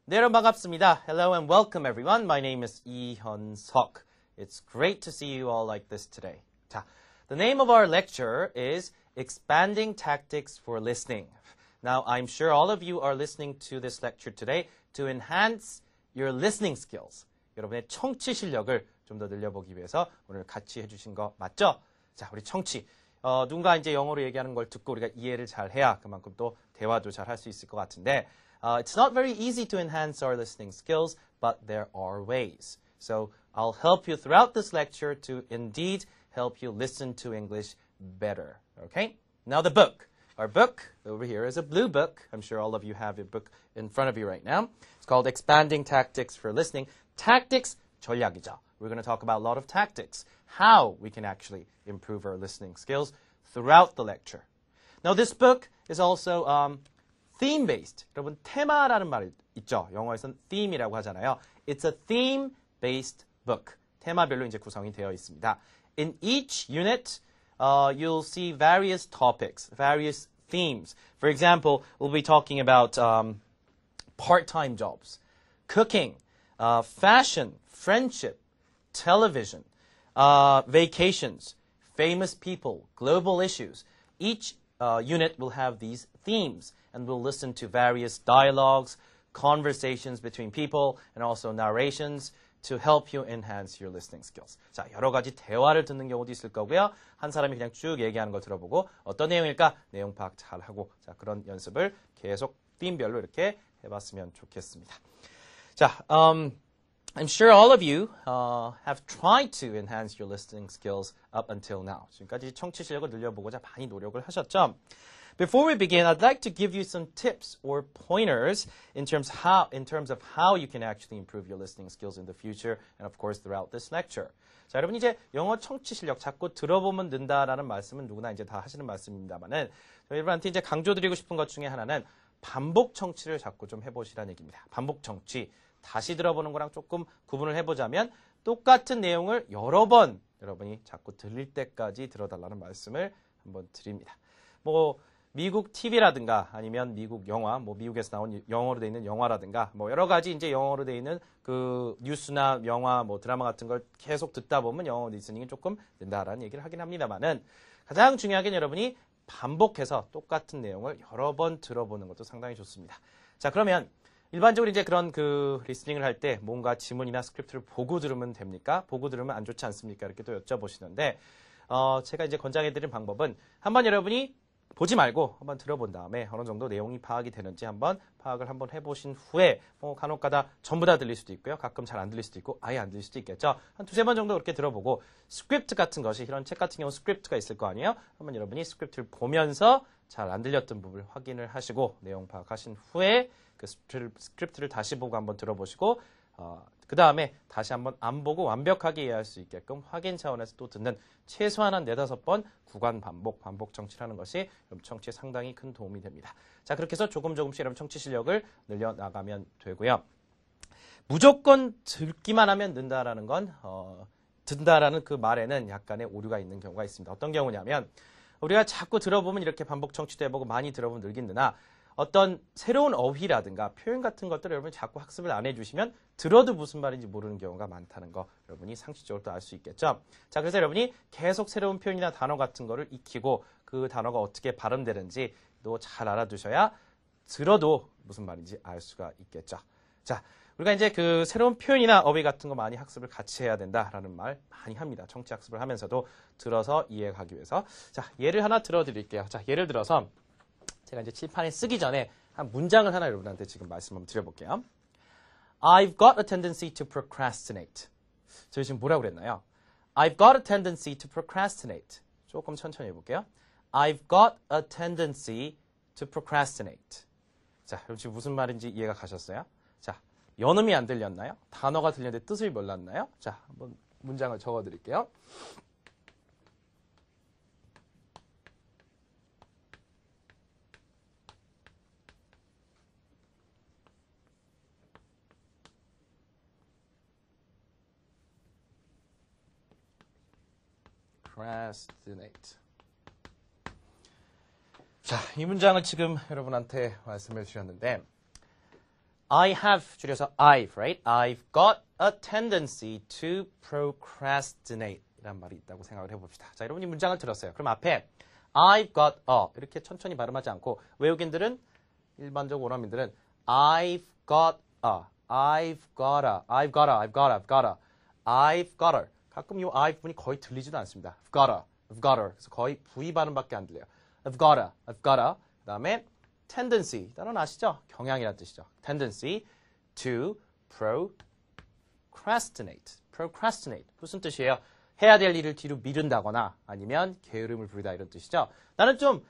네, 여러분 반갑습니다. Hello and welcome everyone. My name is Lee Hyun-seok. It's great to see you all like this today. 자, the name of our lecture is Expanding Tactics for Listening. Now, I'm sure all of you are listening to this lecture today to enhance your listening skills. 여러분의 청취 실력을 좀 더 늘려보기 위해서 오늘 같이 해주신 거 맞죠? 자, 우리 청취. 누군가 이제 영어로 얘기하는 걸 듣고 우리가 이해를 잘 해야 그만큼 또 대화도 잘 할 수 있을 것 같은데 it's not very easy to enhance our listening skills, but there are ways. So I'll help you throughout this lecture to indeed help you listen to English better. Okay? Now the book. Our book over here is a blue book. I'm sure all of you have a book in front of you right now. It's called Expanding Tactics for Listening. Tactics, 전략이죠. We're going to talk about a lot of tactics, how we can actually improve our listening skills throughout the lecture. Now this book is also theme-based. 여러분 테마라는 말 있죠. 영어에서는 theme이라고 하잖아요. It's a theme-based book. 테마별로 이제 구성이 되어 있습니다. In each unit, you'll see various topics, various themes. For example, we'll be talking about part-time jobs, cooking, fashion, friendship, television, vacations, famous people, global issues. Each unit will have these themes, and we'll listen to various dialogues, conversations between people, and also narrations to help you enhance your listening skills. 자, 여러 가지 대화를 듣는 경우도 있을 거고요. 한 사람이 그냥 쭉 얘기하는 거 들어보고 어떤 내용일까? 내용 파악 잘 하고 자, 그런 연습을 계속 theme별로 이렇게 해봤으면 좋겠습니다. 자, I'm sure all of you have tried to enhance your listening skills up until now. 지금까지 청취 실력을 늘려보고자 많이 노력을 하셨죠? Before we begin, I'd like to give you some tips or pointers in terms of how you can actually improve your listening skills in the future and of course throughout this lecture. 자, 여러분 이제 영어 청취 실력 자꾸 들어보면 는다라는 말씀은 누구나 이제 다 하시는 말씀입니다만은 여러분한테 이제 강조드리고 싶은 것 중에 하나는 반복 청취를 자꾸 좀 해보시라는 얘기입니다. 반복 청취. 다시 들어보는 거랑 조금 구분을 해보자면 똑같은 내용을 여러 번 여러분이 자꾸 들릴 때까지 들어달라는 말씀을 한번 드립니다. 뭐 미국 TV라든가 아니면 미국 영화, 뭐 미국에서 나온 영어로 돼 있는 영화라든가 뭐 여러 가지 이제 영어로 돼 있는 그 뉴스나 영화, 뭐 드라마 같은 걸 계속 듣다 보면 영어 리스닝이 조금 는다라는 얘기를 하긴 합니다만은 가장 중요한 게 여러분이 반복해서 똑같은 내용을 여러 번 들어보는 것도 상당히 좋습니다. 자, 그러면 일반적으로 이제 그런 그 리스닝을 할 때 뭔가 지문이나 스크립트를 보고 들으면 됩니까? 보고 들으면 안 좋지 않습니까? 이렇게 또 여쭤보시는데 제가 이제 권장해드린 방법은 한번 여러분이 보지 말고 한번 들어본 다음에 어느 정도 내용이 파악이 되는지 한번 파악을 한번 해보신 후에 뭐 간혹가다 전부 다 들릴 수도 있고요. 가끔 잘 안 들릴 수도 있고 아예 안 들릴 수도 있겠죠. 한 두세 번 정도 그렇게 들어보고 스크립트 같은 것이 이런 책 같은 경우 스크립트가 있을 거 아니에요. 한번 여러분이 스크립트를 보면서 잘 안 들렸던 부분을 확인을 하시고 내용 파악하신 후에 그 스크립트를 다시 보고 한번 들어보시고 그 다음에 다시 한번 안 보고 완벽하게 이해할 수 있게끔 확인 차원에서 또 듣는 최소한 한 4-5번 구간 반복 청취를 하는 것이 여러분 청취에 상당히 큰 도움이 됩니다. 자, 그렇게 해서 조금씩 여러분 청취 실력을 늘려나가면 되고요. 무조건 듣기만 하면 는다라는 건 듣는다라는 그 말에는 약간의 오류가 있는 경우가 있습니다. 어떤 경우냐면 우리가 자꾸 들어보면 이렇게 반복 청취도 해보고 많이 들어보면 늘긴 느나 어떤 새로운 어휘라든가 표현 같은 것들을 여러분이 자꾸 학습을 안 해주시면 들어도 무슨 말인지 모르는 경우가 많다는 거 여러분이 상식적으로 또 알 수 있겠죠. 자, 그래서 여러분이 계속 새로운 표현이나 단어 같은 거를 익히고 그 단어가 어떻게 발음되는지 또 잘 알아두셔야 들어도 무슨 말인지 알 수가 있겠죠. 자, 우리가 이제 그 새로운 표현이나 어휘 같은 거 많이 학습을 같이 해야 된다라는 말 많이 합니다. 청취 학습을 하면서도 들어서 이해하기 위해서. 자, 예를 하나 들어드릴게요. 자, 예를 들어서 제가 이제 칠판에 쓰기 전에 한 문장을 하나 여러분한테 지금 말씀 한번 드려볼게요. I've got a tendency to procrastinate. 저희 지금 뭐라고 그랬나요? I've got a tendency to procrastinate. 조금 천천히 해볼게요. I've got a tendency to procrastinate. 자, 여러분 지금 무슨 말인지 이해가 가셨어요? 자, 연음이 안 들렸나요? 단어가 들렸는데 뜻을 몰랐나요? 자, 한번 문장을 적어드릴게요. procrastinate. 자, 이 문장을 지금 여러분한테 말씀해 주셨는데 I have 줄여서 I've, right? I've got a tendency to procrastinate 이란 말이 있다고 생각을 해봅시다. 자, 여러분이 문장을 들었어요. 그럼 앞에 I've got a 이렇게 천천히 발음하지 않고 외국인들은 일반적 원어민들은 I've got a, I've got a, I've got a, I've got a, I've got a, I've got a. 가끔 이 I 부분이 거의 들리지도 않습니다. I've got a, I've got her. 그래서 거의 V 발음밖에 안 들려요. I've got a, I've got a. 그 다음에 tendency. 단어는 아시죠? 경향이라는 뜻이죠. tendency to procrastinate. procrastinate. 무슨 뜻이에요? 해야 될 일을 뒤로 미룬다거나 아니면 게으름을 부리다 이런 뜻이죠. 나는 좀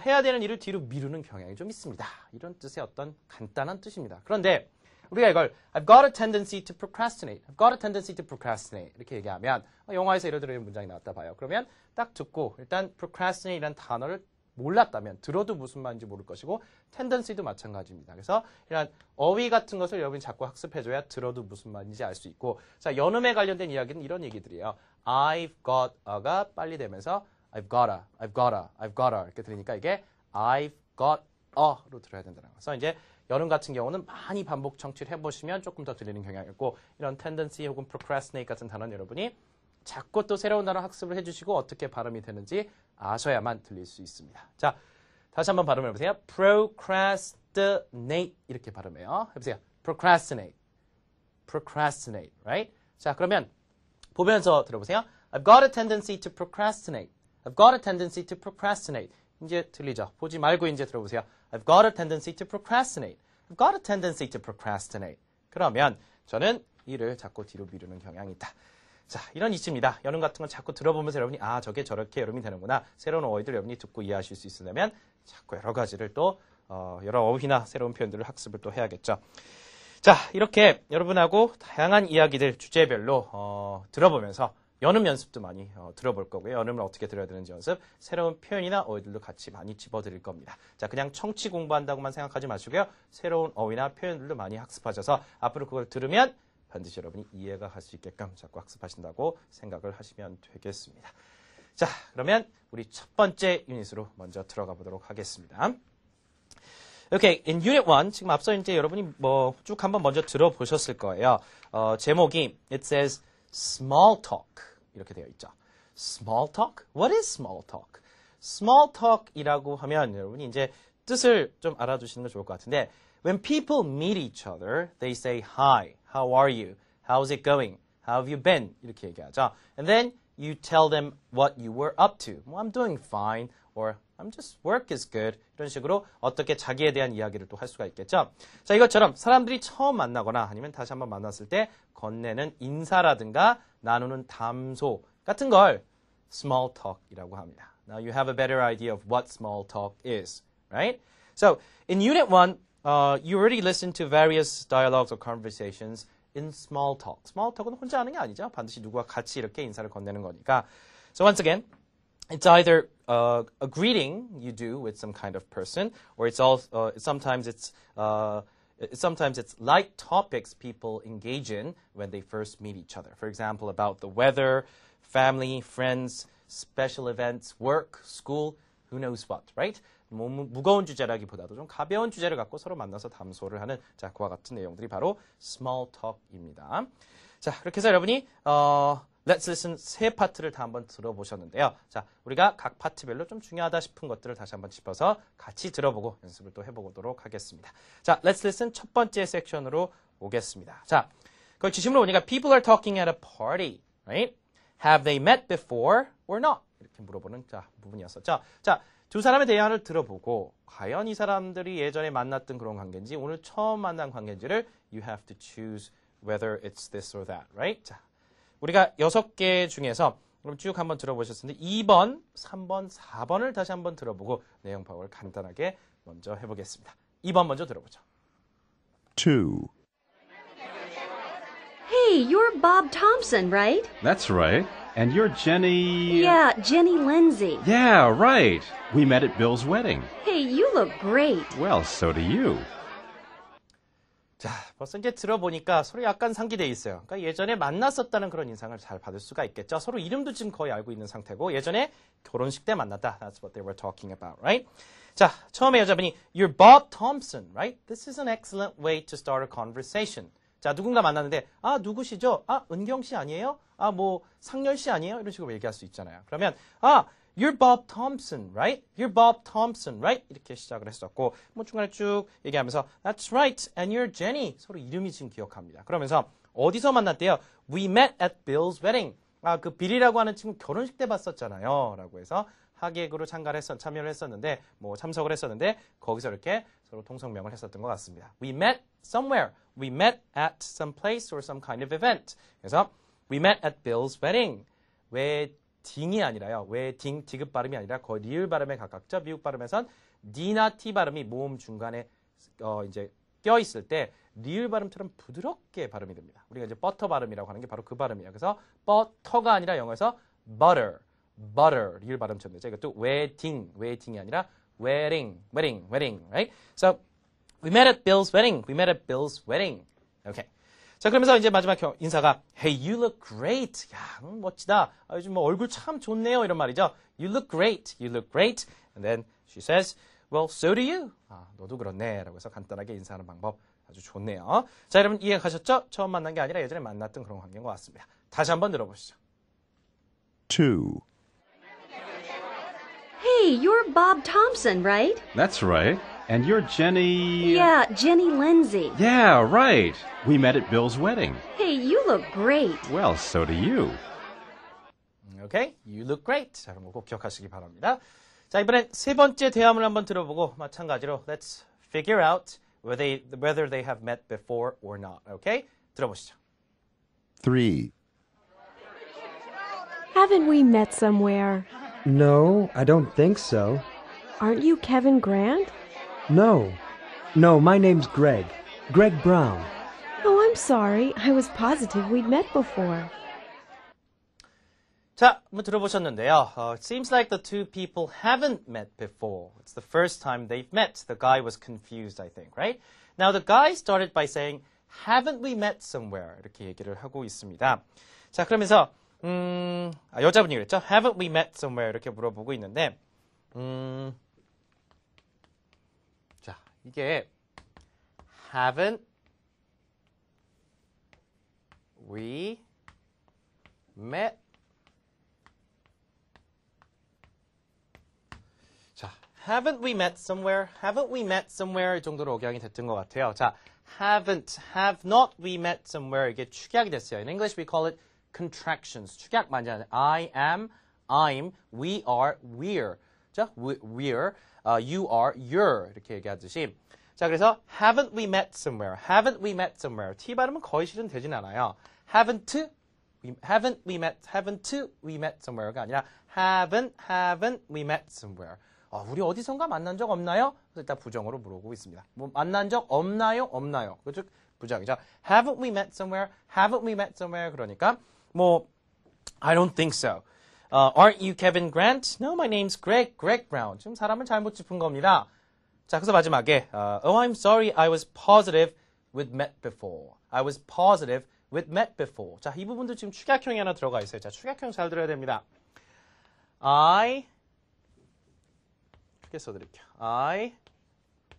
해야 되는 일을 뒤로 미루는 경향이 좀 있습니다. 이런 뜻의 어떤 간단한 뜻입니다. 그런데 우리가 이걸 I've got a tendency to procrastinate. I've got a tendency to procrastinate. 이렇게 얘기하면 영화에서 예를 들어 이런 문장이 나왔다 봐요. 그러면 딱 듣고 일단 procrastinate이라는 단어를 몰랐다면 들어도 무슨 말인지 모를 것이고 tendency도 마찬가지입니다. 그래서 이런 어휘 같은 것을 여러분이 자꾸 학습해줘야 들어도 무슨 말인지 알 수 있고 자 연음에 관련된 이야기는 이런 얘기들이에요. I've got a가 빨리 되면서 I've got a, I've got a, I've got a 이렇게 들으니까 이게 I've got a로 들어야 된다는 거. 그래서 이제 연음 같은 경우는 많이 반복 청취를 해보시면 조금 더 들리는 경향이 있고 이런 tendency 혹은 procrastinate 같은 단어는 여러분이 자꾸 또 새로운 단어 학습을 해주시고 어떻게 발음이 되는지 아셔야만 들릴 수 있습니다. 자, 다시 한번 발음을 해보세요. procrastinate 이렇게 발음해요. 해보세요. procrastinate, procrastinate, right? 자, 그러면 보면서 들어보세요. I've got a tendency to procrastinate. I've got a tendency to procrastinate. 이제 들리죠? 보지 말고 이제 들어보세요. I've got a tendency to procrastinate. I've got a tendency to procrastinate. 그러면 저는 일을 자꾸 뒤로 미루는 경향이 있다. 자, 이런 이치입니다. 연음 같은 건 자꾸 들어보면서 여러분이 아, 저게 저렇게 여름이 되는구나. 새로운 어휘들 여러분이 듣고 이해하실 수 있으려면 자꾸 여러 가지를 또 여러 어휘나 새로운 표현들을 학습을 또 해야겠죠. 자, 이렇게 여러분하고 다양한 이야기들 주제별로 들어보면서 연음 연습도 많이 들어볼 거고요. 연음을 어떻게 들어야 되는지 연습, 새로운 표현이나 어휘들도 같이 많이 집어드릴 겁니다. 자, 그냥 청취 공부한다고만 생각하지 마시고요. 새로운 어휘나 표현들도 많이 학습하셔서 앞으로 그걸 들으면 반드시 여러분이 이해가 할 수 있게끔 자꾸 학습하신다고 생각을 하시면 되겠습니다. 자, 그러면 우리 첫 번째 유닛으로 먼저 들어가 보도록 하겠습니다. Okay, in Unit 1, 지금 앞서 이제 여러분이 뭐 쭉 한번 먼저 들어보셨을 거예요. 제목이 It says small talk 이렇게 되어 있죠. Small talk? What is small talk? Small talk이라고 하면 여러분이 이제 뜻을 좀 알아두시는 게 좋을 것 같은데 When people meet each other, they say hi, how are you, how's it going, how have you been 이렇게 얘기하죠. And then you tell them what you were up to. Well, I'm doing fine, or I'm just work is good. 이런 식으로 어떻게 자기에 대한 이야기를 또 할 수가 있겠죠. 자, 이것처럼 사람들이 처음 만나거나 아니면 다시 한번 만났을 때 건네는 인사라든가 나누는 담소 같은 걸 small talk이라고 합니다. Now you have a better idea of what small talk is, right? So in Unit 1, you already listened to various dialogues or conversations in small talk. Small talk은 혼자 하는 게 아니죠. 반드시 누구와 같이 이렇게 인사를 건네는 거니까. So once again, it's either a greeting you do with some kind of person, or it's also sometimes it's light topics people engage in when they first meet each other. For example, about the weather, family, friends, special events, work, school, who knows what, right? 뭐 무거운 주제라기보다도 좀 가벼운 주제를 갖고 서로 만나서 담소를 하는 자, 그와 같은 내용들이 바로 small talk입니다. 자, 그렇게 해서 여러분이 Let's Listen 세 파트를 다 한번 들어보셨는데요. 자, 우리가 각 파트별로 좀 중요하다 싶은 것들을 다시 한번 짚어서 같이 들어보고 연습을 또 해보도록 하겠습니다. 자, Let's Listen 첫 번째 섹션으로 오겠습니다. 자, 그 지침으로 보니까 People are talking at a party, right? Have they met before or not? 이렇게 물어보는 자, 부분이었었죠. 자, 두 사람의 대화를 들어보고 과연 이 사람들이 예전에 만났던 그런 관계인지 오늘 처음 만난 관계인지를 you have to choose whether it's this or that, right? 자, 우리가 6개 중에서 그럼 쭉 한번 들어보셨는데 2번, 3번, 4번을 다시 한번 들어보고 내용 파악을 간단하게 먼저 해보겠습니다. 2번 먼저 들어보죠. 2. Hey, you're Bob Thompson, right? That's right. And you're Jenny... Yeah, Jenny Lindsay. Yeah, right. We met at Bill's wedding. Hey, you look great. Well, so do you. 자, 벌써 이제 들어보니까 서로 약간 상기돼 있어요. 그러니까 예전에 만났었다는 그런 인상을 잘 받을 수가 있겠죠. 서로 이름도 지금 거의 알고 있는 상태고 예전에 결혼식 때 만났다. That's what they were talking about, right? 자, 처음에 여자분이 You're Bob Thompson, right? This is an excellent way to start a conversation. 자, 누군가 만났는데 아, 누구시죠? 아, 은경 씨 아니에요? 아, 뭐 상렬 씨 아니에요? 이런 식으로 얘기할 수 있잖아요. 그러면 아, You're Bob Thompson, right? You're Bob Thompson, right? 이렇게 시작을 했었고 뭐 중간에 쭉 얘기하면서 That's right, and you're Jenny. 서로 이름이 지금 기억합니다. 그러면서 어디서 만났대요? We met at Bill's wedding. 아, 그 빌이라고 하는 친구 결혼식 때 봤었잖아요. 라고 해서 하객으로 참여를 했었는데 뭐 참석을 했었는데 거기서 이렇게 서로 통성명을 했었던 것 같습니다. We met somewhere. We met at some place or some kind of event. 그래서 We met at Bill's wedding. 웨딩이 아니라요. 웨딩, 디귿 발음이 아니라 거의 리을 발음에 가깝죠. 미국 발음에선 D나 T 발음이 모음 중간에 이제 껴 있을 때 리을 발음처럼 부드럽게 발음이 됩니다. 우리가 이제 버터 발음이라고 하는 게 바로 그 발음이에요. 그래서 버터가 아니라 영어에서 butter, 리을 발음처럼 되죠. 이것도 웨딩이 아니라 wedding, right? So we met at Bill's wedding. We met at Bill's wedding. Okay. 자, 그러면서 이제 마지막 인사가 Hey, you look great. 야, 멋지다. 아, 요즘 뭐 얼굴 참 좋네요. 이런 말이죠. You look great. You look great. And then she says, Well, so do you. 아, 너도 그렇네. 라고 해서 간단하게 인사하는 방법 아주 좋네요. 자, 여러분 이해 가셨죠? 처음 만난 게 아니라 예전에 만났던 그런 관계인 것 같습니다. 다시 한번 들어보시죠. 2. Hey, you're Bob Thompson, right? That's right. And you're Jenny... Yeah, Jenny Lindsay. Yeah, right. We met at Bill's wedding. Hey, you look great. Well, so do you. Okay, you look great. 자, 그럼 꼭 기억하시기 바랍니다. 자, 이번엔 세 번째 대화문을 한번 들어보고 마찬가지로 let's figure out whether they have met before or not. Okay? 들어보시죠. 3. Haven't we met somewhere? No, I don't think so. Aren't you Kevin Grant? No, my name's Greg. Greg Brown. Oh, I'm sorry. I was positive we'd met before. 자, 한번 들어보셨는데요. It seems like the two people haven't met before. It's the first time they've met. The guy was confused, I think, right? Now, the guy started by saying, haven't we met somewhere? 이렇게 얘기를 하고 있습니다. 자, 그러면서 여자분이 그랬죠? Haven't we met somewhere? 이렇게 물어보고 있는데 자, 이게 haven't we met 자, haven't we met somewhere? Haven't we met somewhere? 이 정도로 억양이 됐던 것 같아요. 자, have not we met somewhere? 이게 축약이 됐어요. In English we call it contractions. 축약 많이 하는 I am, I'm, we are, we're. 자, we're, you are, you're. 이렇게 얘기하듯이. 자, 그래서 haven't we met somewhere? Haven't we met somewhere? T 발음은 거의 실은 되진 않아요. haven't we met somewhere가 아니라 haven't we met somewhere? 우리 어디선가 만난 적 없나요? 그래서 일단 부정으로 물어보고 있습니다. 뭐 만난 적 없나요? 없나요? 그죠? 부정이죠. Haven't we met somewhere? Haven't we met somewhere? 그러니까 뭐 I don't think so. Aren't you Kevin Grant? No, my name's Greg Brown. 지금 사람을 잘못 짚은 겁니다. 자, 그래서 마지막에 Oh, I'm sorry. I was positive we'd met before. I was positive we'd met before. 자, 이 부분도 지금 축약형이 하나 들어가 있어요. 자, 축약형 잘 들어야 됩니다. 크게 써드릴게요. I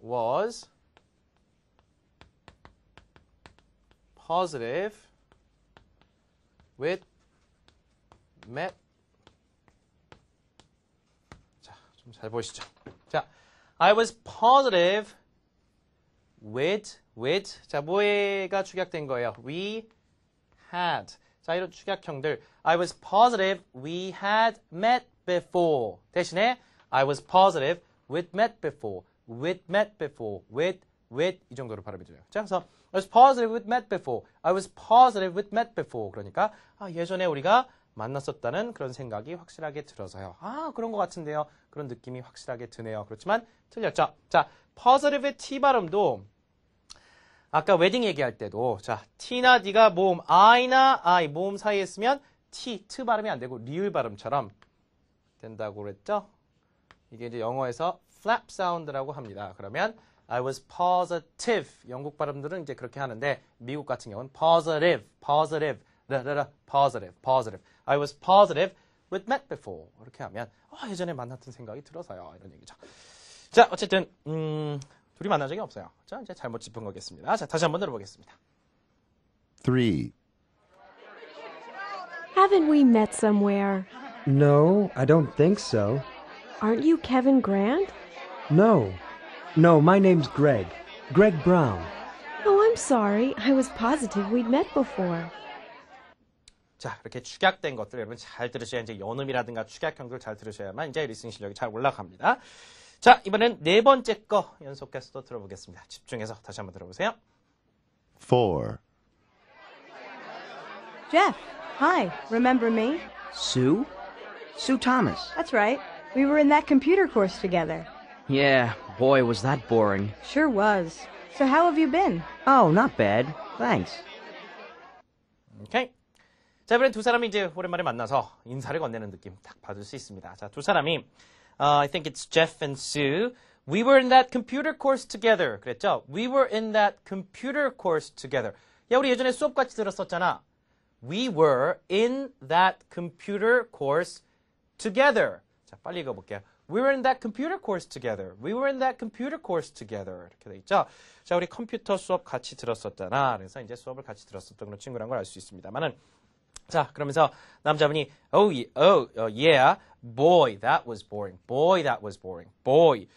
was positive with met. 자, 좀 잘 보시죠. 자, I was positive with. 자, 뭐가 축약된 거예요? We had. 자, 이런 축약형들. I was positive we had met before. 대신에 I was positive we'd met before. With 이 정도로 발음이 돼요. 자, 그래서 I was positive we'd met before. I was positive we'd met before. 그러니까 예전에 우리가 만났었다는 그런 생각이 확실하게 들어서요. 그런 것 같은데요. 그런 느낌이 확실하게 드네요. 그렇지만 틀렸죠. 자, positive의 T 발음도 아까 웨딩 얘기할 때도 자, T나 D가 모음 I나 I 모음 사이에 쓰면 T 발음이 안 되고 리을 발음처럼 된다고 그랬죠. 이게 이제 영어에서 flap 사운드라고 합니다. 그러면 I was positive. 영국 발음들은 이제 그렇게 하는데 미국 같은 경우는 positive. I was positive with Matt before. 이렇게 하면 예전에 만났던 생각이 들어서요. 이런 얘기죠. 자, 어쨌든 둘이 만난 적이 없어요. 자, 이제 잘못 짚은 거겠습니다. 자, 다시 한번 들어보겠습니다. 3, Haven't we met somewhere? No, I don't think so. Aren't you Kevin Grant? No. No, my name's Greg. Greg Brown. Oh, I'm sorry. I was positive we'd met before. 자, 이렇게 축약된 것들 여러분 잘 들으셔야 이제 연음이라든가 축약형들 잘 들으셔야만 이제 리스닝 실력이 잘 올라갑니다. 자, 이번엔 네 번째 거 연속해서 또 들어보겠습니다. 집중해서 다시 한번 들어보세요. 4, Jeff, hi. Remember me? Sue? Sue Thomas. That's right. We were in that computer course together. Yeah, boy, was that boring. Sure was. So how have you been? Oh, not bad. Thanks. 오케이. 자, 이번엔 두 사람이 이제 오랜만에 만나서 인사를 건네는 느낌 딱 받을 수 있습니다. 자, 두 사람이 I think it's Jeff and Sue. We were in that computer course together. 그랬죠? We were in that computer course together. 야, 우리 예전에 수업 같이 들었었잖아. We were in that computer course together. 자, 빨리 읽어볼게요. We were in that computer course together. We were in that computer course together. 이렇게 돼 있죠? 자, 우리 컴퓨터 수업 같이 들었었잖아. 그래서 이제 수업을 같이 들었었던 그런 친구란 걸 알 수 있습니다만은 자, 그러면서 남자분이 yeah, boy, that was boring. Boy, that was boring. boy,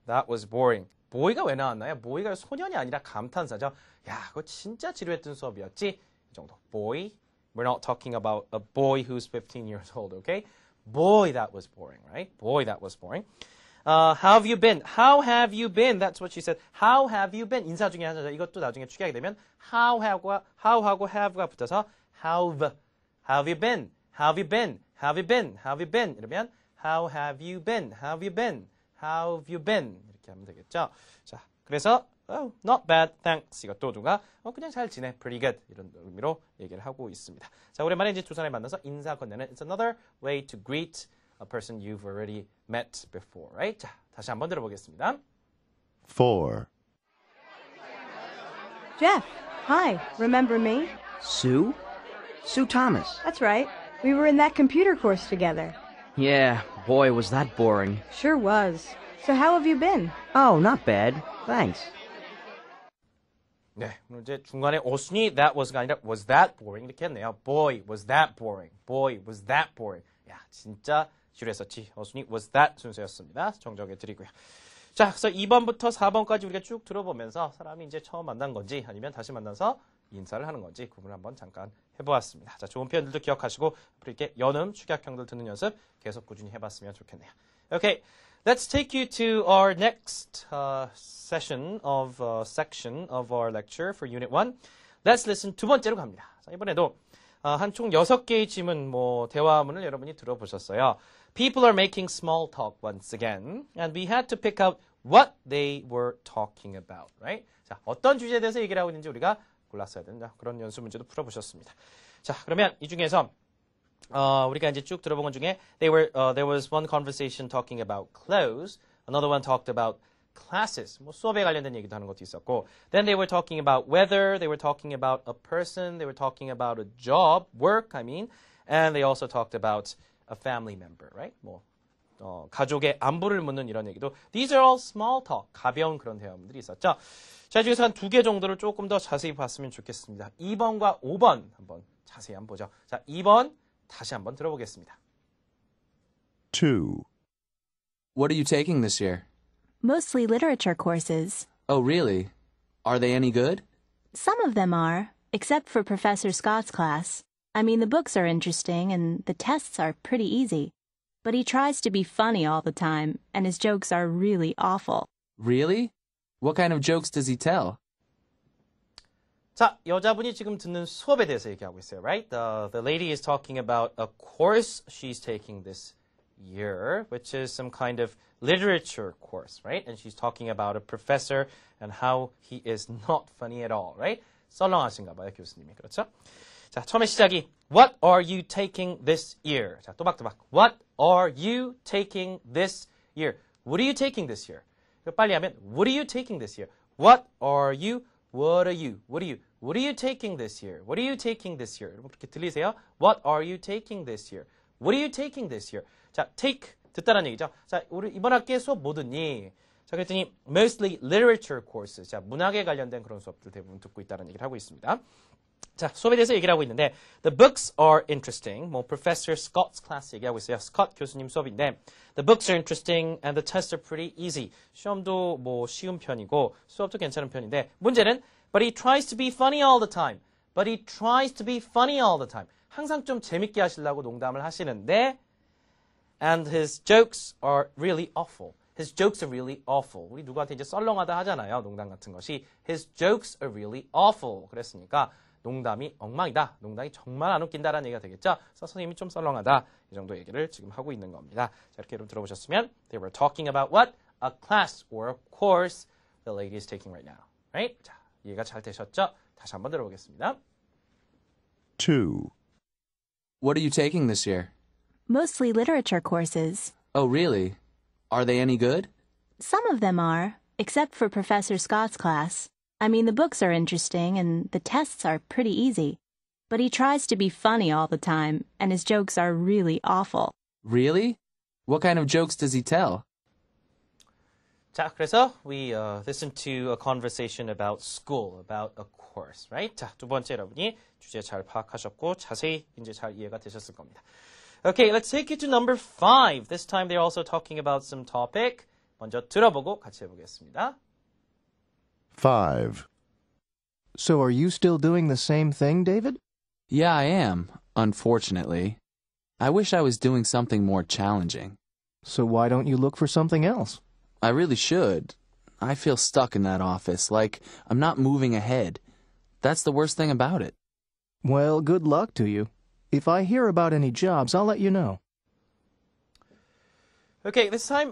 that was boring. boy가 왜 나왔나요? boy가 소년이 아니라 감탄사죠. 야, 그거 진짜 지루했던 수업이었지? 이 정도. boy, we're not talking about a boy who's 15 years old, okay? boy, that was boring, right? boy, that was boring. How have you been? How have you been? That's what she said. How have you been? 인사 중에 하나죠. 이것도 나중에 축약이 되면 how하고 have가 붙어서 how have you been? How have you been? How have you been? How have you been? 이러면 how have you been? How have you been? How have you been? 이렇게 하면 되겠죠. 자, 그래서 not bad, thanks. 이것도 누가 그냥 잘 지내, pretty good 이런 의미로 얘기를 하고 있습니다. 자, 오랜만에 이제 두 사람이 만나서 인사 건네는 It's another way to greet a person you've already met before, right? 자, 다시 한번 들어보겠습니다. 4, Jeff, hi. Remember me? Sue? Sue Thomas. That's right. We were in that computer course together. Yeah, boy, was that boring. Sure was. So how have you been? Oh, not bad. Thanks. 네, 오늘 이제 중간에 어순이 that was가 아니라 was that boring 이렇게 했네요. Boy, was that boring. Boy, was that boring. 야, 진짜 지루했었지. 어순이 was that 순서였습니다. 정정해 드리고요. 자, 그래서 2번부터 4번까지 우리가 쭉 들어보면서 사람이 이제 처음 만난 건지 아니면 다시 만나서 인사를 하는 건지 구분을 한번 잠깐 해보았습니다. 자, 좋은 표현들도 기억하시고 이렇게 연음, 축약형들 듣는 연습 계속 꾸준히 해봤으면 좋겠네요. Okay, let's take you to our next section of our lecture for Unit 1. Let's listen 두 번째로 갑니다. 자, 이번에도 한 총 6개의 지문, 대화문을 여러분이 들어보셨어요. People are making small talk once again, and we had to pick out what they were talking about, right? 자, 어떤 주제에 대해서 얘기를 하고 있는지 우리가 골랐어야 된다. 그런 연습 문제도 풀어보셨습니다. 자, 그러면 이 중에서 우리가 이제 쭉 들어본 것 중에 there was one conversation talking about clothes, another one talked about classes, 수업에 관련된 얘기도 하는 것도 있었고, then they were talking about weather, they were talking about a person, they were talking about a job, work, I mean, and they also talked about a family member, right? 가족의 안부를 묻는 이런 얘기도. These are all small talk, 가벼운 그런 대화문들이 있었죠. 자, 중에서 한 2개 정도를 조금 더 자세히 봤으면 좋겠습니다. 2번과 5번 한번 자세히 한번 보죠. 자, 2번 다시 한번 들어보겠습니다. 2, What are you taking this year? Mostly literature courses. Oh, really? Are they any good? Some of them are, except for Professor Scott's class. I mean, the books are interesting and the tests are pretty easy. But he tries to be funny all the time, and his jokes are really awful. Really? What kind of jokes does he tell? 자, 여자분이 지금 듣는 수업에 대해서 얘기하고 있어요, right? The lady is talking about a course she's taking this year, which is some kind of literature course, right? And she's talking about a professor and how he is not funny at all, right? 썰렁하신가 봐요, 교수님이. 그렇죠? 자, 처음에 시작이 What are you taking this year? 자, 또박또박. What are you taking this year? What are you taking this year? 빨리 하면 What are you taking this year? What are you? What are you? What are you? What are you taking this year? What are you taking this year? 여러분 그렇게 들리세요? What are you taking this year? What are you taking this year? 자, take 듣다라는 얘기죠. 자, 우리 이번 학기에 수업 뭐 듣니? 자, 그랬더니 mostly literature courses. 자, 문학에 관련된 그런 수업들 대부분 듣고 있다는 얘기를 하고 있습니다. 자, 수업에 대해서 얘기를 하고 있는데 The books are interesting. 뭐 Professor Scott's class 얘기하고 있어요. 스콧 교수님 수업인데 The books are interesting and the tests are pretty easy. 시험도 뭐 쉬운 편이고 수업도 괜찮은 편인데 문제는 But he tries to be funny all the time. But he tries to be funny all the time. 항상 좀 재밌게 하시려고 농담을 하시는데 And his jokes are really awful. His jokes are really awful. 우리 누구한테 이제 썰렁하다 하잖아요. 농담 같은 것이. His jokes are really awful. 그랬으니까 농담이 엉망이다. 농담이 정말 안 웃긴다라는 얘기가 되겠죠. 그래서 선생님이 좀 썰렁하다. 이 정도 얘기를 지금 하고 있는 겁니다. 자, 이렇게 여러분 들어보셨으면 They were talking about what? A class or a course the lady is taking right now. Right? 자, 이해가 잘 되셨죠? 다시 한번 들어보겠습니다. 2. What are you taking this year? Mostly literature courses. Oh, really? Are they any good? Some of them are, except for Professor Scott's class. I mean, the books are interesting and the tests are pretty easy. But he tries to be funny all the time, and his jokes are really awful. Really? What kind of jokes does he tell? 자, 그래서 we listened to a conversation about school, about a course, right? 자, 두 번째 여러분이 주제 잘 파악하셨고 자세히 이제 잘 이해가 되셨을 겁니다. Okay, let's take it to number 5. This time they're also talking about some topic. 먼저 들어보고 같이 해보겠습니다. 5. So are you still doing the same thing, David? Yeah, I am, unfortunately. I wish I was doing something more challenging. So why don't you look for something else? I really should. I feel stuck in that office, like I'm not moving ahead. That's the worst thing about it. Well, good luck to you. If I hear about any jobs, I'll let you know. Okay, this time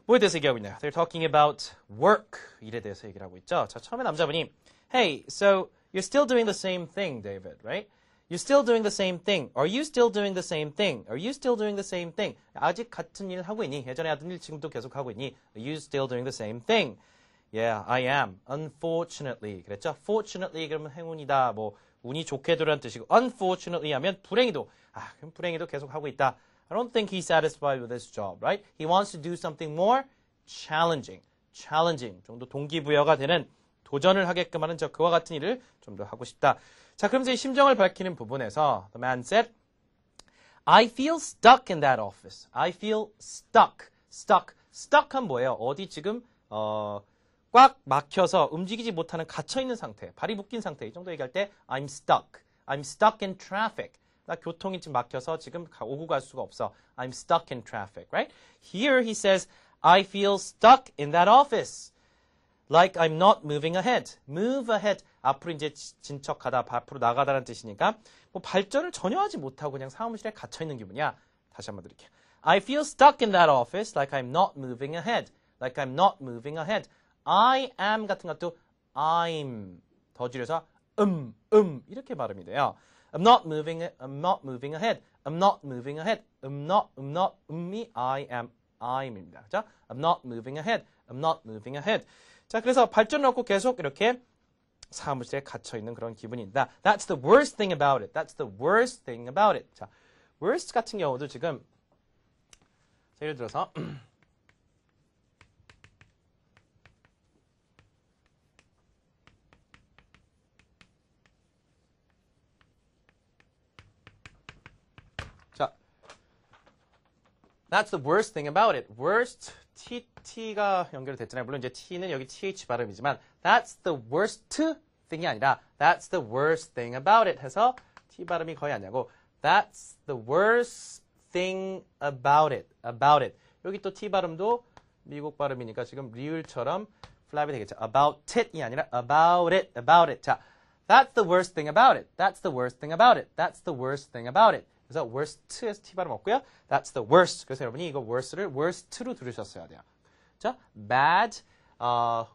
뭐에 대해서 얘기하고 있나요? They're talking about work. 일에 대해서 얘기를 하고 있죠. 자, 처음에 남자분이 Hey, so you're still doing the same thing, David, right? You're still doing the same thing. Are you still doing the same thing? Are you still doing the same thing? 아직 같은 일 하고 있니? 예전에 하던 일 지금도 계속 하고 있니? Are you still doing the same thing? Yeah, I am. Unfortunately. 그랬죠? Fortunately 그러면 행운이다. 뭐 운이 좋게도라는 뜻이고 unfortunately 하면 불행히도. 그럼 불행히도 계속 하고 있다. I don't think he's satisfied with his job, right? He wants to do something more challenging. challenging. 좀 더 동기부여가 되는 도전을 하게끔 하는 그와 같은 일을 좀 더 하고 싶다. 자, 그러면서 이 심정을 밝히는 부분에서 the man said, I feel stuck in that office. I feel stuck. stuck한 뭐예요? 어디 지금 꽉 막혀서 움직이지 못하는 갇혀있는 상태, 발이 묶인 상태. 이 정도 얘기할 때 I'm stuck in traffic. 나 교통이 지금 막혀서 지금 오고 갈 수가 없어. I'm stuck in traffic, right? Here he says, I feel stuck in that office. Like I'm not moving ahead. Move ahead. 앞으로 이제 진척하다, 앞으로 나가다라는 뜻이니까 뭐 발전을 전혀 하지 못하고 그냥 사무실에 갇혀 있는 기분이야. 다시 한번 드릴게요. I feel stuck in that office like I'm not moving ahead. Like I'm not moving ahead. I am 같은 것도 I'm 더 줄여서 이렇게 발음이 돼요. I'm not moving ahead. I'm not moving ahead. 이 I am I'입니다. 그죠? I'm not moving ahead. I'm not moving ahead. 자, 그래서 발전을 얻고 계속 이렇게 사무실에 갇혀 있는 그런 기분이다. That's the worst thing about it. That's the worst thing about it. 자, worst 같은 경우도 지금 예를 들어서 자, That's the worst thing about it. Worst T가 연결됐잖아요. 물론 이제 T는 여기 TH 발음이지만 That's the worst thing이 아니라 That's the worst thing about it 해서 T 발음이 거의 안 나고 That's the worst thing about it. About it. 여기 또 T 발음도 미국 발음이니까 지금 리을처럼 플랍이 되겠죠. About it이 아니라 about it. About it. 자, That's the worst thing about it. That's the worst thing about it. That's the worst thing about it. 그래서 worst에서 T 발음 없고요. That's the worst. 그래서 여러분이 이거 worst를 worst로 들으셨어야 돼요. 자, bad,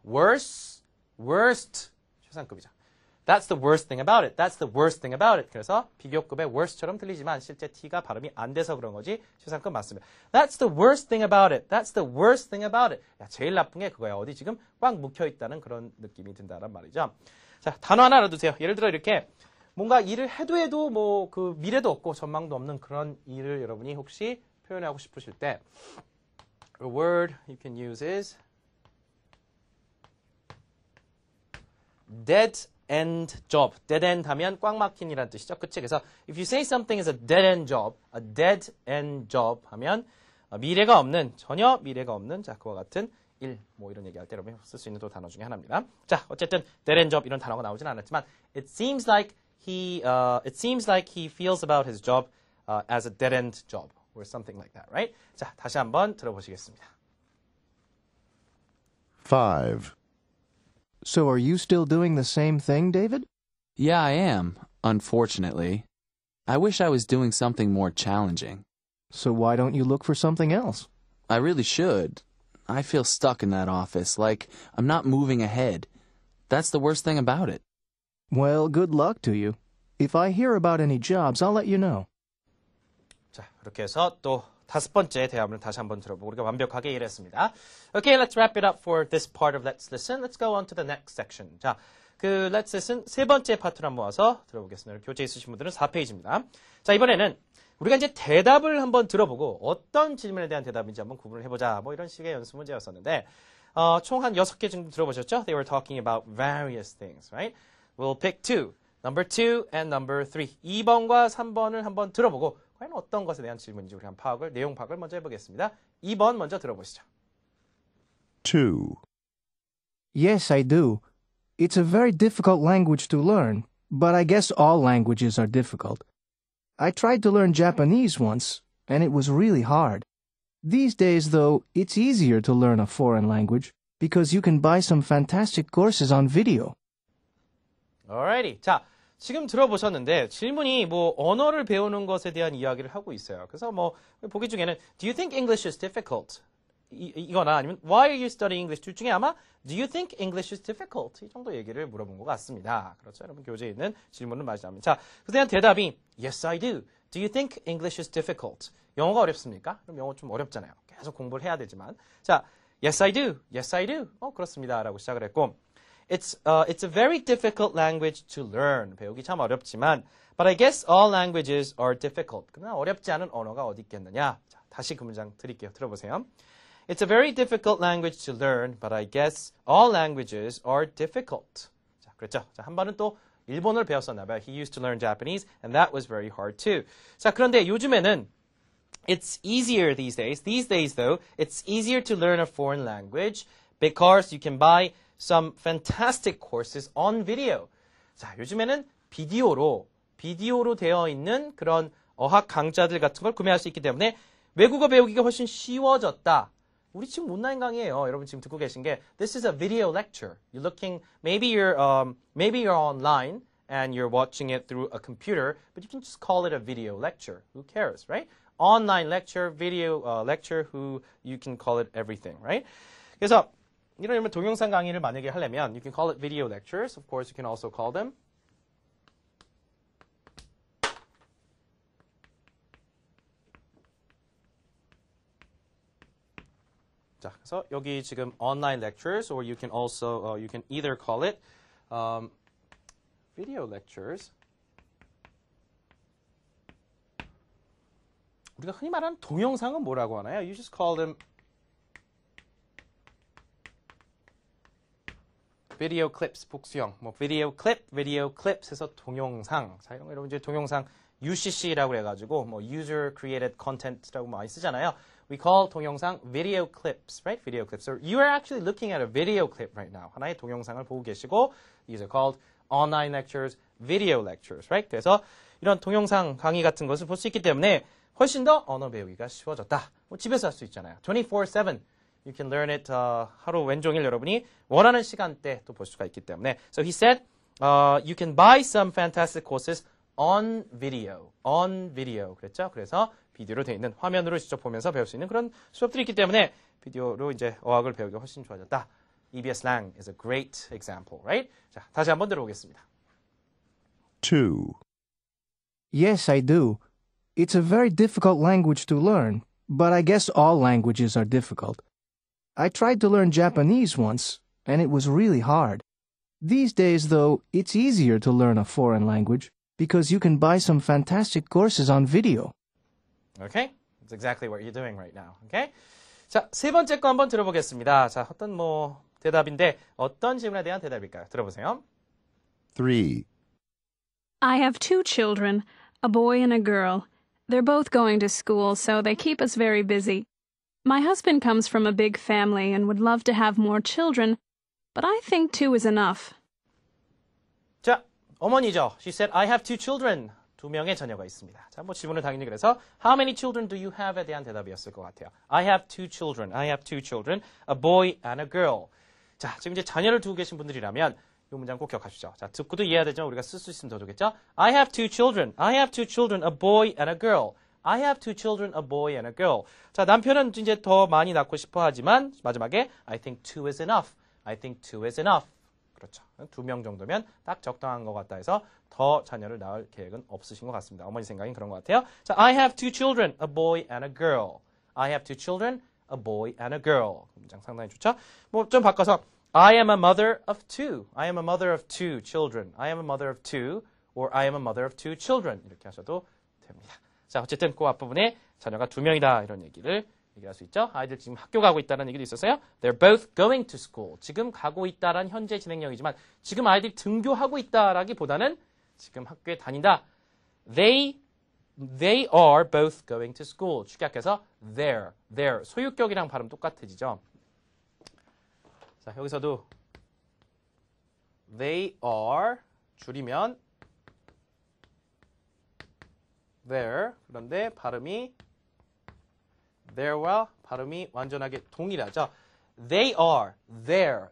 worse, worst. 최상급이죠. That's the worst thing about it. That's the worst thing about it. 그래서 비교급의 worst처럼 들리지만 실제 T가 발음이 안 돼서 그런 거지 최상급 맞습니다. That's the worst thing about it. That's the worst thing about it. 야, 제일 나쁜 게 그거야. 어디 지금 꽉 묵혀있다는 그런 느낌이 든다는 말이죠. 자, 단어 하나 알아두세요. 예를 들어 이렇게 뭔가 일을 해도 뭐 그 미래도 없고 전망도 없는 그런 일을 여러분이 혹시 표현하고 싶으실 때 a word you can use is dead end job. dead end 하면 꽉 막힌이라는 뜻이죠. 그치? 그래서 if you say something is a dead end job, a dead end job 하면 미래가 없는, 전혀 미래가 없는 자 그와 같은 일, 뭐 이런 얘기할 때 여러분이 쓸 수 있는 또 단어 중에 하나입니다. 자, 어쨌든 dead end job 이런 단어가 나오진 않았지만 it seems like he feels about his job as a dead end job or something like that, right? 자, 다시 한번 들어보시겠습니다. 5. So are you still doing the same thing, David? Yeah, I am, unfortunately. I wish I was doing something more challenging. So why don't you look for something else? I really should. I feel stuck in that office, like I'm not moving ahead. That's the worst thing about it. Well, good luck to you. If I hear about any jobs, I'll let you know. 자, 그렇게 해서 또 5번째 대화문을 다시 한번 들어보고 우리가 완벽하게 이해했습니다. Okay, let's wrap it up for this part of Let's Listen. Let's go on to the next section. 자, 그 Let's Listen 세 번째 파트를 한번 모아서 들어보겠습니다. 교재 있으신 분들은 4페이지입니다. 자, 이번에는 우리가 이제 대답을 한번 들어보고 어떤 질문에 대한 대답인지 한번 구분을 해보자. 뭐 이런 식의 연습 문제였었는데 총 한 6개 정도 들어보셨죠? They were talking about various things, right? We'll pick two. Number 2 and number 3. 2번과 3번을 한번 들어보고 과연 어떤 것에 대한 질문인지 우리 한번 내용 파악을 먼저 해보겠습니다. 2번 먼저 들어보시죠. 2. Yes, I do. It's a very difficult language to learn, but I guess all languages are difficult. I tried to learn Japanese once, and it was really hard. These days, though, it's easier to learn a foreign language because you can buy some fantastic courses on video. Alrighty. 자, 지금 들어보셨는데 질문이 뭐 언어를 배우는 것에 대한 이야기를 하고 있어요. 그래서 뭐 보기 중에는 Do you think English is difficult? 이거나 아니면 Why are you studying English? 둘 중에 아마 Do you think English is difficult? 이 정도 얘기를 물어본 것 같습니다. 그렇죠? 여러분 교재에 있는 질문을 맞이합니다. 자, 그에 대한 대답이 Yes, I do. Do you think English is difficult? 영어가 어렵습니까? 그럼 영어 좀 어렵잖아요. 계속 공부를 해야 되지만. 자, Yes, I do. Yes, I do. 그렇습니다. 라고 시작을 했고 It's a very difficult language to learn. 배우기 참 어렵지만 But I guess all languages are difficult. 그러나 어렵지 않은 언어가 어디 있겠느냐? 자, 다시 그 문장 드릴게요. 들어보세요. It's a very difficult language to learn, but I guess all languages are difficult. 자, 그렇죠. 자, 한 번은 또 일본어를 배웠었나 봐요. He used to learn Japanese, and that was very hard too. 자, 그런데 요즘에는 It's easier these days. These days, though, it's easier to learn a foreign language because you can buy some fantastic courses on video. 자, 요즘에는 비디오로 되어 있는 그런 어학 강좌들 같은 걸 구매할 수 있기 때문에 외국어 배우기가 훨씬 쉬워졌다. 우리 지금 온라인 강의예요. 여러분 지금 듣고 계신 게 This is a video lecture. You're looking, maybe you're online and you're watching it through a computer, but you can just call it a video lecture. Who cares, right? Online lecture, video lecture, you can call it everything, right? 그래서 이런 동영상 강의를 만약에 하려면 you can call it video lectures. Of course, you can also call them 자, 그래서 여기 지금 online lectures, or you can also you can either call it video lectures. 우리가 흔히 말하는 동영상은 뭐라고 하나요? You just call them video clips, 복수형. 뭐 video clips 해서 동영상. 자, 여러분 이제 동영상 UCC라고 해가지고 뭐 user created content라고 많이 쓰잖아요. We call 동영상 video clips, right? Video clips. So you are actually looking at a video clip right now. 하나의 동영상을 보고 계시고 these are called online lectures, video lectures, right? 그래서 이런 동영상 강의 같은 것을 볼 수 있기 때문에 훨씬 더 언어 배우기가 쉬워졌다. 뭐 집에서 할 수 있잖아요. 24/7. You can learn it 하루 왼종일 여러분이 원하는 시간대 또 볼 수가 있기 때문에. So he said, you can buy some fantastic courses on video. On video. 그랬죠? 그래서 비디오로 되어 있는 화면으로 직접 보면서 배울 수 있는 그런 수업들이 있기 때문에 비디오로 이제 어학을 배우기가 훨씬 좋아졌다. EBS Lang is a great example, right? 자, 다시 한번 들어보겠습니다. 2. Yes, I do. It's a very difficult language to learn, but I guess all languages are difficult. I tried to learn Japanese once, and it was really hard. These days, though, it's easier to learn a foreign language because you can buy some fantastic courses on video. Okay? That's exactly what you're doing right now. Okay? 자, 세 번째 거 한번 들어보겠습니다. 자, 어떤 대답인데 어떤 질문에 대한 대답일까요? 들어보세요. 3. I have 2 children, a boy and a girl. They're both going to school, so they keep us very busy. My husband comes from a big family and would love to have more children, but I think 2 is enough. 자, 어머니죠. She said, I have 2 children. 2명의 자녀가 있습니다. 자, 질문은 당연히 그래서 How many children do you have?에 대한 대답이었을 것 같아요. I have 2 children. I have 2 children. A boy and a girl. 자, 지금 이제 자녀를 두고 계신 분들이라면 이 문장 꼭 기억하십시오. 자, 듣고도 이해해야 되지만 우리가 쓸 수 있으면 더 좋겠죠? I have 2 children. I have 2 children. A boy and a girl. I have 2 children. A boy and a girl. 자, 남편은 이제 더 많이 낳고 싶어 하지만 마지막에 I think 2 is enough. I think 2 is enough. 그렇죠. 2명 정도면 딱 적당한 것 같다 해서 더 자녀를 낳을 계획은 없으신 것 같습니다. 어머니 생각엔 그런 것 같아요. 자, I have 2 children, a boy and a girl. I have 2 children, a boy and a girl. 문장 상당히 좋죠? 좀 바꿔서 I am a mother of 2. I am a mother of 2 children. I am a mother of 2 or I am a mother of 2 children. 이렇게 하셔도 됩니다. 자, 어쨌든 그 앞부분에 자녀가 2명이다 이런 얘기할 수 있죠. 아이들 지금 학교 가고 있다는 얘기도 있었어요. They're both going to school. 지금 가고 있다란 현재 진행형이지만 지금 아이들이 등교하고 있다라기보다는 지금 학교에 다닌다. They are both going to school. 축약해서 their 소유격이랑 발음 똑같아지죠. 자, 여기서도 they are 줄이면 there. 그런데 발음이 there와 발음이 완전하게 동일하죠. They are there.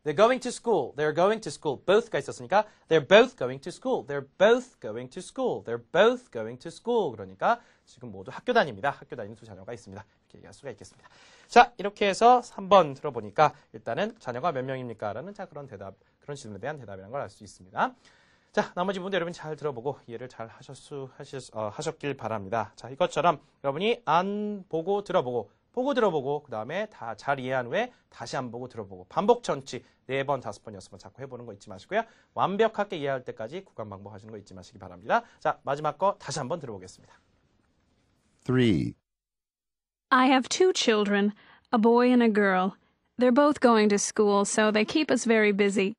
They're going to school. They're going to school. both가 있었으니까 they're both going to school. They're both going to school. They're both going to school. 그러니까 지금 모두 학교 다닙니다. 학교 다니는 2 자녀가 있습니다. 이렇게 얘기할 수가 있겠습니다. 자, 이렇게 해서 3번 들어보니까 일단은 자녀가 몇 명입니까? 라는 그런 질문에 대한 대답이라는 걸 알 수 있습니다. 자, 나머지 부분도 여러분 잘 들어보고 이해를 잘 하셨길 바랍니다. 자, 이것처럼 여러분이 안 보고 들어보고 보고 들어보고 그 다음에 다 잘 이해한 후에 다시 안 보고 들어보고 반복 천치 4번, 5번, 6번 자꾸 해보는 거 잊지 마시고요. 완벽하게 이해할 때까지 구간 반복하시는 거 잊지 마시기 바랍니다. 자, 마지막 거 다시 한번 들어보겠습니다. 3. I have 2 children, a boy and a girl. They're both going to school, so they keep us very busy.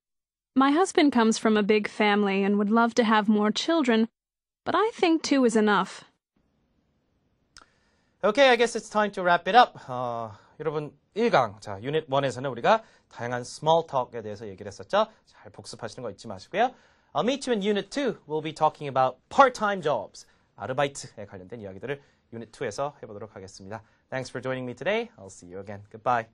My husband comes from a big family and would love to have more children, but I think 2 is enough. Okay, I guess it's time to wrap it up. 여러분 1강, 자, 유닛 1에서는 우리가 다양한 small talk에 대해서 얘기를 했었죠. 잘 복습하시는 거 잊지 마시고요. I'll meet you in Unit 2. We'll be talking about part-time jobs. 아르바이트에 관련된 이야기들을 유닛 2에서 해보도록 하겠습니다. Thanks for joining me today. I'll see you again. Goodbye.